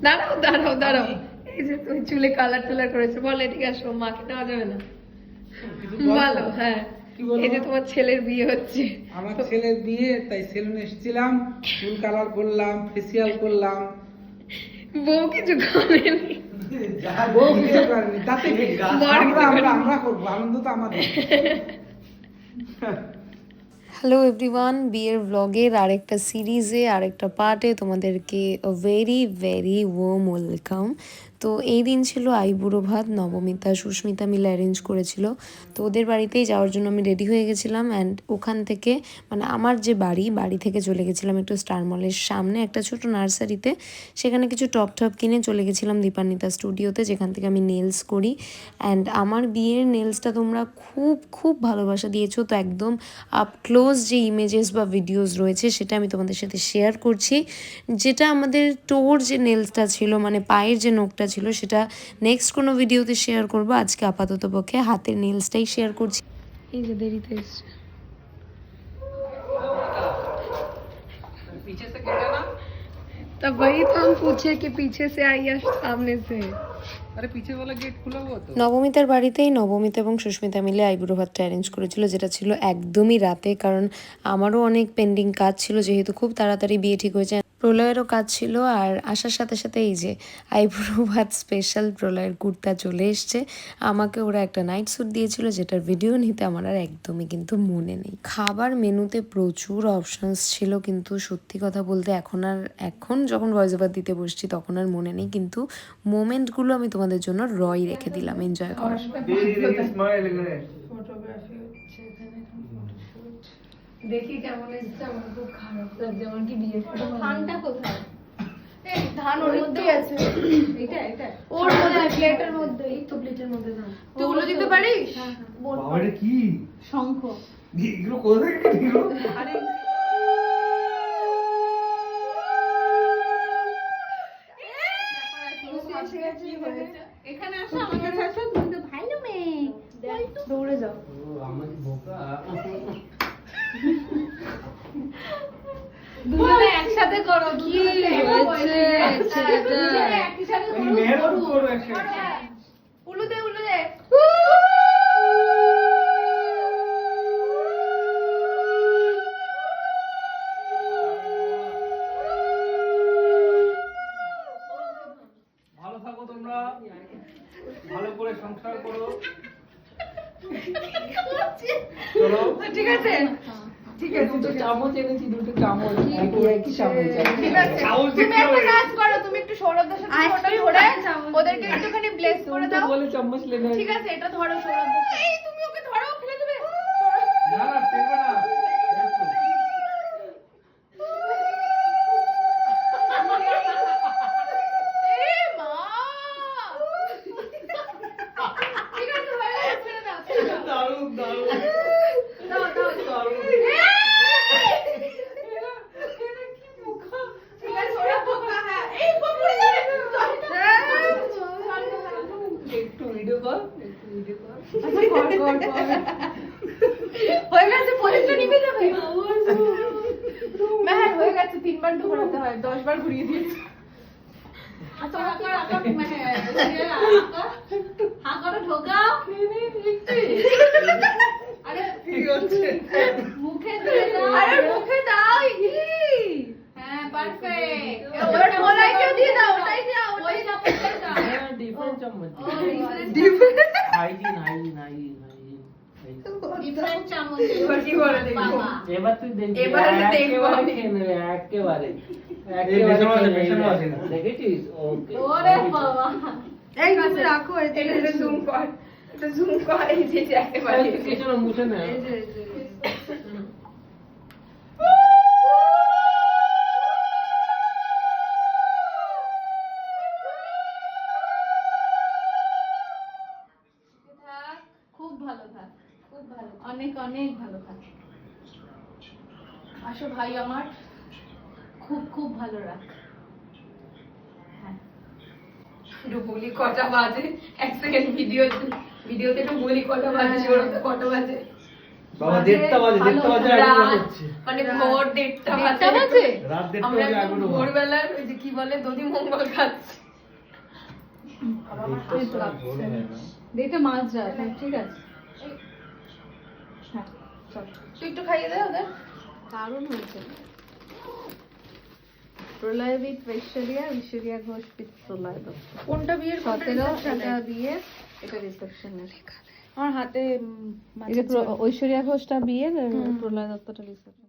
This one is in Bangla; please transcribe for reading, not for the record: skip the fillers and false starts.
দাঁড়াও দাঁড়াও দাঁড়াও, এই যে তুমি চুলে কালার টালার করেছো, বল এদিকে আসো, মাকে নেওয়া যাবে না? বলো। হ্যাঁ, এই যে তোমার ছেলের বিয়ে হচ্ছে। আমার ছেলের বিয়ে, তাই সেলুনে এসেছিলাম, চুল কালার করলাম, ফেসিয়াল করলাম। বউ কিছু করেনি? বউ কিছু করেনি, তাতে কি? আমরা করবো, আনন্দ তো আমাদের। হ্যালো এভরিওয়ান, বিয়ের ব্লগের আরেকটা সিরিজে আরেকটা পার্টে তোমাদেরকে ভেরি ভেরি ওয়ার্ম ওয়েলকাম। তো এই দিন ছিল আইবুড়ো ভাত, নবমিতা সুস্মিতা মিলে অ্যারেঞ্জ করেছিল। তো ওদের বাড়িতেই যাওয়ার জন্য আমি রেডি হয়ে গেছিলাম, অ্যান্ড ওখান থেকে মানে আমার যে বাড়ি থেকে চলে গেছিলাম একটু স্টার মলের সামনে একটা ছোট নার্সারিতে। সেখানে কিছু টপ কিনে চলে গেছিলাম দীপান্বিতা স্টুডিওতে, যেখান থেকে আমি নেলস করি। অ্যান্ড আমার বিয়ের নেলসটা তোমরা খুব খুব ভালোবাসা দিয়েছো, তো একদম আপ ক্লোজ যে ইমেজেস বা ভিডিওস রয়েছে সেটা আমি তোমাদের সাথে শেয়ার করছি। যেটা আমাদের টোর যে নেলসটা ছিল, মানে পায়ের যে নখটা ছিল, সেটা নেক্সট কোনো ভিডিওতে শেয়ার করবো। আজকে আপাতত পক্ষে হাতের নেলসটাই শেয়ার করছি। এই যে দেরিতে এসছে। तब वही तो हम पूछे कि पीछे से आई या सामने से? আরে পিছে বলা গেট খুলে তো। নবমিতার বাড়িতেই নবমিতা এবং সুস্মিতা মিলে আইবুড়ো ভাতটা অ্যারেঞ্জ করেছিল, যেটা ছিল একদমই রাতে, কারণ আমারও অনেক পেন্ডিং কাজ ছিল, যেহেতু খুব তাড়াতাড়ি বিয়ে ঠিক হয়েছে। প্রলয়েরও কাজ ছিল, আর আসার সাথে সাথে এই যে আইবুড়ো ভাত স্পেশাল প্রলয়ের কুর্তা চলে এসছে। আমাকে ওরা একটা নাইট স্যুট দিয়েছিল, যেটার ভিডিও নিতে আমার আর একদমই কিন্তু মনে নেই। খাবার মেনুতে প্রচুর অপশনস ছিল, কিন্তু সত্যি কথা বলতে এখন যখন ভয়েস ওভার দিতে বসছি তখন আর মনে নেই, কিন্তু মোমেন্টগুলো আমি তোমাদের জন্য রয় রেখে দিলাম এনজয় করার। ফটোগ্রাফি হচ্ছে এখানে, ফটোশুট দেখি কেমন এসেছে। আমার খুব খারাপ লাগছে, আমার কি বিয়ে ফটো ধানটা কোথায়? এই ধান ওর মধ্যেই আছে। এটা ওর মধ্যে প্লেটের মধ্যে, এই তো প্লেটের মধ্যে ধান। তুই উলো দিতে পারিস? হ্যাঁ বাবা এটা কি? শঙ্খ। এগুলো কোথায় গেল? আরে এখানে আসো, আমার কাছে আসো, তুমি তো ভালো মেয়ে, দৌড়ে যাও। আমার বোকা। দুজনে একসাথে করো, কি হয়েছে ছেলেটা? একই সাথে করো, উলু দে উলু দে। ভালো থাকো তোমরা, ভালো করে সংসার করো। চলো ঠিক আছে ঠিক আছে, দুটো চামচ এনেছি, দুটো চামচ একই চামচ। ঠিক আছে, তুমি একটা কাজ করো, তুমি একটু সৌরভদার সাথে ফটো ধরে ওদেরকে একটুখানি ব্লেস করে দাও। বলে চামচ লেনে। ঠিক আছে, এটা ধরো সৌরভদার। এই তুমি ওকে ধরো, ফেলে দেবে। না না ফেলবে না। এ মা, ঠিক আছে হয়ে গেছে, ফেলে দাও, ফেলে দাও। দারুণ দারুণ দাও দাও দারুণ। ঠিক আছে, ওরা বোকা। হ্যাঁ এই পপুরি ধরে একটু ভিডিও কর, একটু ভিডিও কর। হয়ে গেছে, পরেরটা নিভে যাবে। মেহের হয়ে গেছে, 3 বার ঘোরাতে হয়, 10 বার ঘুরিয়ে দিয়েছে। আচ্ছা মানে হাঁকাটা ঢোকাও। আরে ঠিক আছে। মুখে দিয়ে দাও। আরে মুখে দাও। হ্যাঁ পারফেক্ট। ওটা মোলাইটা দিয়ে দাও, ওটাই দাও, ওই চামচটাই দাও। হ্যাঁ ডিফারেন্ট চামচ। ও ডিফারেন্ট হাইজিন। ডিফারেন্ট চামচ। এবার কি করে দেখবো? এবার তুই দেখবি। এবার দেখবো। একেবারে দেখেছিস? ওকে। ওরে বাবা, এই তুমি রাখো, এটা জুম কর, এটা জুম কর, এই যে একেবারে কিছু না, মুছে না। এই যে থাক, খুব ভালো থাক, খুব ভালো, অনেক অনেক ভালো থাক। আসো ভাই আমার, খুব খুব ভালো রাখ। হ্যাঁ একটু বলি কটা বাজে, 1 সেকেন্ড ভিডিওতে একটু বলি কটা বাজে, ওরকম কটা বাজে। বাবা 1:30 বাজে, 1:30 বাজে আগুন হচ্ছে। মানে ভোর 1:30 বাজে? রাত 1:30 আমরা বাজে এখন আগুন হচ্ছে। ভোরবেলার ওই যে কি বলে দধি মঙ্গল খাচ্ছি। দেখে মাছ যায়, হ্যাঁ, ঠিক আছে। হ্যাঁ, চল। তুই একটু খাইয়ে দে ওদের। দারুণ হয়েছে। প্রলয় উইথ ঐশ্বরিয়া, ঐশ্বরিয়া ঘোষ উইথ প্রলয় দত্ত। কোনটা বিয়ের 17 এটা বিয়ে, এটা রিসেপশনের। আমার হাতে ঐশ্বরিয়া ঘোষটা বিয়ে, প্রলয় দত্তটা রিসেপশন।